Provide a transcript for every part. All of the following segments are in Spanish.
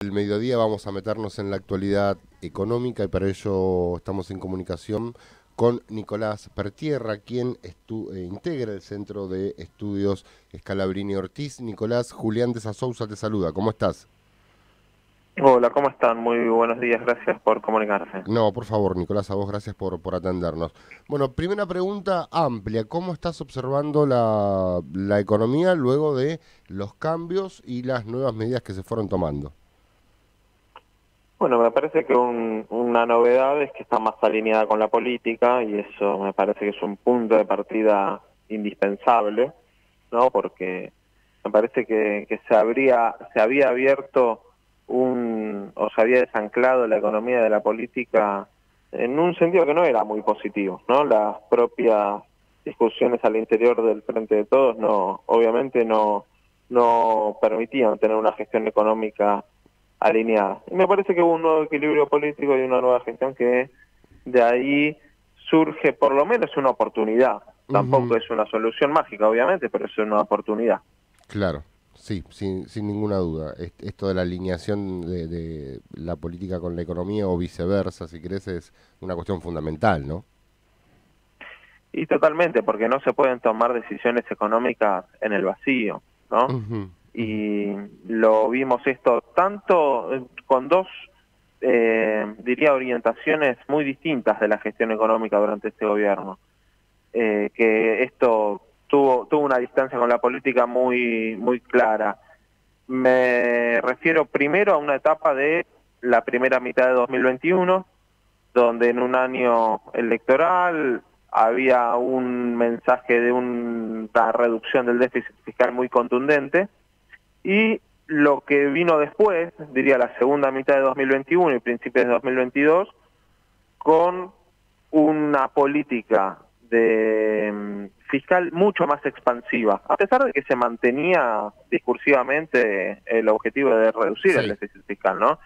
El mediodía vamos a meternos en la actualidad económica y para ello estamos en comunicación con Nicolás Pertierra, quien integra el Centro de Estudios Scalabrini Ortiz. Nicolás, Julián de Sousa te saluda. ¿Cómo estás? Hola, ¿cómo están? Muy buenos días, gracias por comunicarse. No, por favor, Nicolás, a vos gracias por atendernos. Bueno, primera pregunta amplia. ¿Cómo estás observando la economía luego de los cambios y las nuevas medidas que se fueron tomando? Bueno, me parece que una novedad es que está más alineada con la política y eso me parece que es un punto de partida indispensable, ¿no? Porque me parece que se había abierto o se había desanclado la economía de la política en un sentido que no era muy positivo, ¿no? Las propias discusiones al interior del Frente de Todos obviamente no permitían tener una gestión económica alineada. Y me parece que hubo un nuevo equilibrio político y una nueva gestión que de ahí surge por lo menos una oportunidad. Tampoco Ujú. es una solución mágica, obviamente, pero es una oportunidad. Claro, sí, sin ninguna duda. Esto de la alineación de la política con la economía o viceversa, si querés, es una cuestión fundamental, ¿no? Y totalmente, porque no se pueden tomar decisiones económicas en el vacío, ¿no? Ujú, ujú. Y lo vimos esto tanto con dos, diría, orientaciones muy distintas de la gestión económica durante este gobierno. Que esto tuvo una distancia con la política muy clara. Me refiero primero a una etapa de la primera mitad de 2021, donde en un año electoral había un mensaje de una reducción del déficit fiscal muy contundente, y lo que vino después, diría la segunda mitad de 2021 y principios de 2022, con una política fiscal mucho más expansiva, a pesar de que se mantenía discursivamente el objetivo de reducir el Sí. déficit fiscal, ¿no?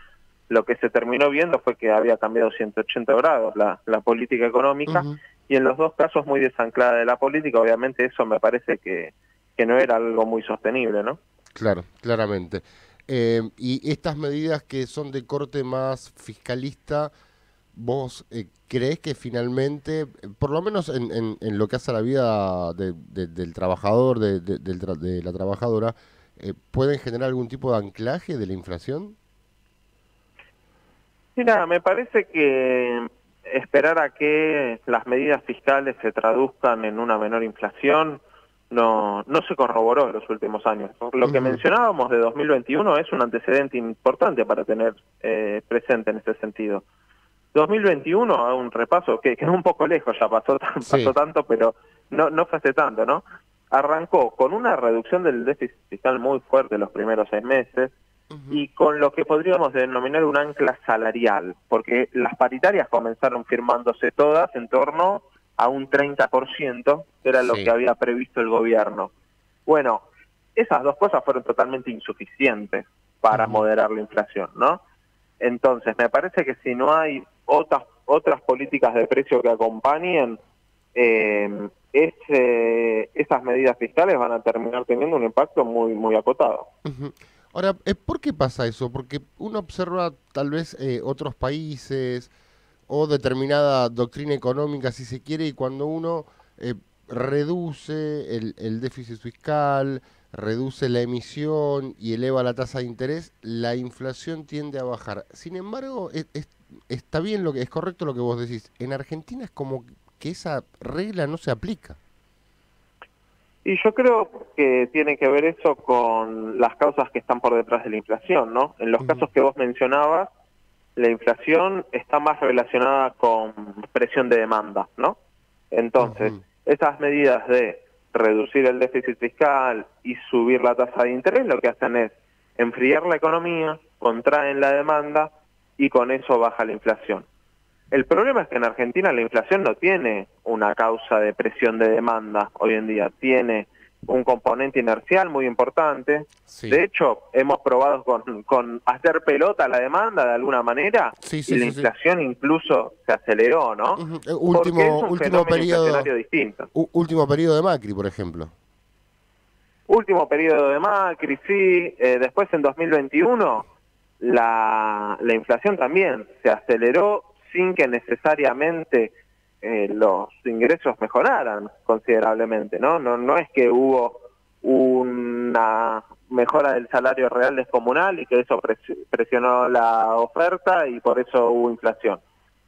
Lo que se terminó viendo fue que había cambiado 180 grados la política económica, Ujú. y en los dos casos muy desanclada de la política. Obviamente eso me parece que no era algo muy sostenible, ¿no? Claro, claramente. Y estas medidas que son de corte más fiscalista, ¿vos creés que finalmente, por lo menos en lo que hace a la vida del trabajador, de la trabajadora, pueden generar algún tipo de anclaje de la inflación? Mira, me parece que esperar a que las medidas fiscales se traduzcan en una menor inflación no se corroboró en los últimos años. Lo que Ujú. mencionábamos de 2021 es un antecedente importante para tener presente en este sentido. 2021, a un repaso que quedó un poco lejos, ya pasó Sí. tanto, pero no fue hace tanto, ¿no? Arrancó con una reducción del déficit fiscal muy fuerte los primeros 6 meses, Ujú. y con lo que podríamos denominar un ancla salarial, porque las paritarias comenzaron firmándose todas en torno a un 30%, que era lo que Sí. había previsto el gobierno. Bueno, esas dos cosas fueron totalmente insuficientes para Ujú. moderar la inflación, ¿no? Entonces, me parece que si no hay otras políticas de precio que acompañen, esas medidas fiscales van a terminar teniendo un impacto muy acotado. Ujú. Ahora, ¿por qué pasa eso? Porque uno observa tal vez otros países o determinada doctrina económica, si se quiere, y cuando uno reduce el déficit fiscal, reduce la emisión y eleva la tasa de interés, la inflación tiende a bajar. Sin embargo, está bien es correcto lo que vos decís. En Argentina es como que esa regla no se aplica. Y yo creo que tiene que ver eso con las causas que están por detrás de la inflación, ¿no? En los Ujú, casos que vos mencionabas, la inflación está más relacionada con presión de demanda, ¿no? Entonces, ujú. esas medidas de reducir el déficit fiscal y subir la tasa de interés lo que hacen es enfriar la economía, contraen la demanda y con eso baja la inflación. El problema es que en Argentina la inflación no tiene una causa de presión de demanda hoy en día, tiene un componente inercial muy importante. Sí, De hecho, hemos probado con hacer pelota la demanda de alguna manera, sí, y sí, la sí, sí. inflación incluso se aceleró, ¿no? Ujú. Porque es Último, un fenómeno inflacionario distinto. último periodo de Macri, por ejemplo. Último periodo de Macri, sí, después en 2021 la inflación también se aceleró sin que necesariamente los ingresos mejoraran considerablemente, ¿no? No es que hubo una mejora del salario real descomunal y que eso presionó la oferta y por eso hubo inflación.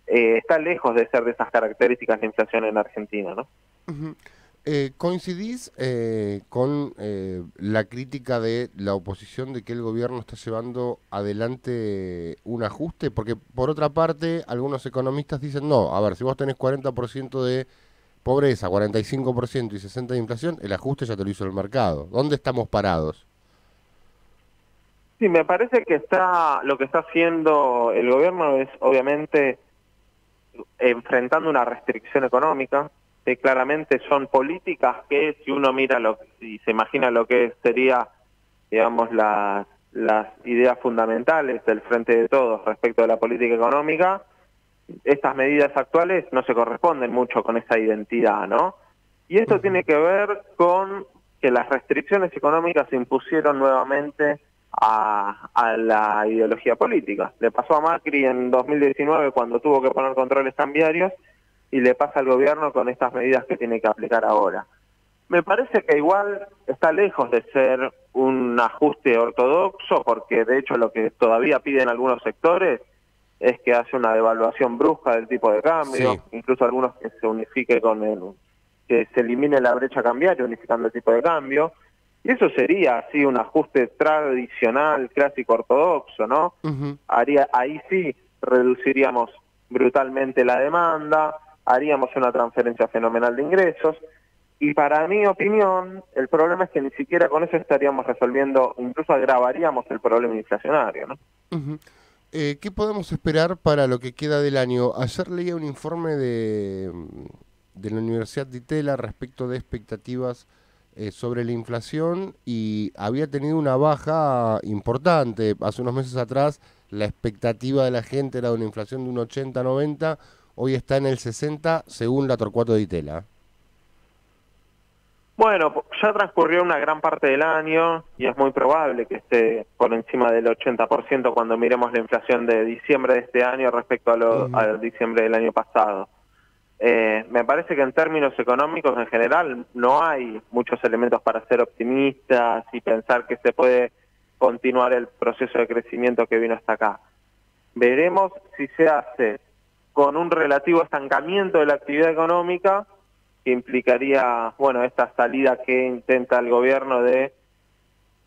Está lejos de ser de esas características la inflación en Argentina, ¿no? Uh-huh. ¿Coincidís con la crítica de la oposición de que el gobierno está llevando adelante un ajuste? Porque por otra parte, algunos economistas dicen, no, a ver, si vos tenés 40% de pobreza, 45% y 60% de inflación, el ajuste ya te lo hizo el mercado. ¿Dónde estamos parados? Sí, me parece que lo que está haciendo el gobierno es obviamente enfrentando una restricción económica, que claramente son políticas que si uno mira y se imagina lo que sería, digamos, las ideas fundamentales del Frente de Todos respecto de la política económica, estas medidas actuales no se corresponden mucho con esa identidad, ¿no? Y esto tiene que ver con que las restricciones económicas se impusieron nuevamente a la ideología política. Le pasó a Macri en 2019 cuando tuvo que poner controles cambiarios y le pasa al gobierno con estas medidas que tiene que aplicar ahora. Me parece que igual está lejos de ser un ajuste ortodoxo, porque de hecho lo que todavía piden algunos sectores es que hace una devaluación brusca del tipo de cambio, Sí. incluso algunos que se unifique que se elimine la brecha cambiaria unificando el tipo de cambio, y eso sería así un ajuste tradicional, clásico, ortodoxo, ¿no? Uh-huh. Ahí sí reduciríamos brutalmente la demanda, haríamos una transferencia fenomenal de ingresos, y para mi opinión, el problema es que ni siquiera con eso estaríamos resolviendo, incluso agravaríamos el problema inflacionario, ¿no? Uh-huh. ¿Qué podemos esperar para lo que queda del año? Ayer leía un informe de la Universidad de Itela respecto de expectativas sobre la inflación y había tenido una baja importante. Hace unos meses atrás la expectativa de la gente era de una inflación de un 80-90, hoy está en el 60 según la Torcuato de Itela. Bueno, ya transcurrió una gran parte del año y es muy probable que esté por encima del 80% cuando miremos la inflación de diciembre de este año respecto a diciembre del año pasado. Me parece que en términos económicos en general no hay muchos elementos para ser optimistas y pensar que se puede continuar el proceso de crecimiento que vino hasta acá. Veremos si se hace con un relativo estancamiento de la actividad económica, que implicaría, bueno, esta salida que intenta el gobierno de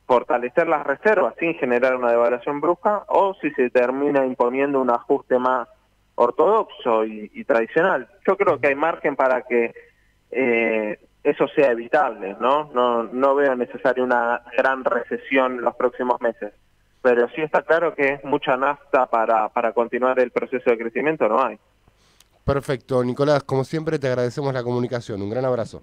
fortalecer las reservas sin generar una devaluación brusca, o si se termina imponiendo un ajuste más ortodoxo y tradicional. Yo creo que hay margen para que eso sea evitable, ¿no? No veo necesaria una gran recesión en los próximos meses, pero sí está claro que mucha nafta para continuar el proceso de crecimiento no hay. Perfecto, Nicolás, como siempre te agradecemos la comunicación. Un gran abrazo.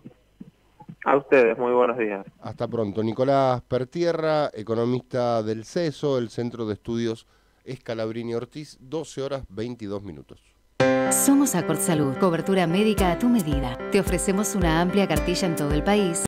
A ustedes, muy buenos días. Hasta pronto. Nicolás Pertierra, economista del CESO, el Centro de Estudios Scalabrini Ortiz, 12 horas 22 minutos. Somos Accord Salud, cobertura médica a tu medida. Te ofrecemos una amplia cartilla en todo el país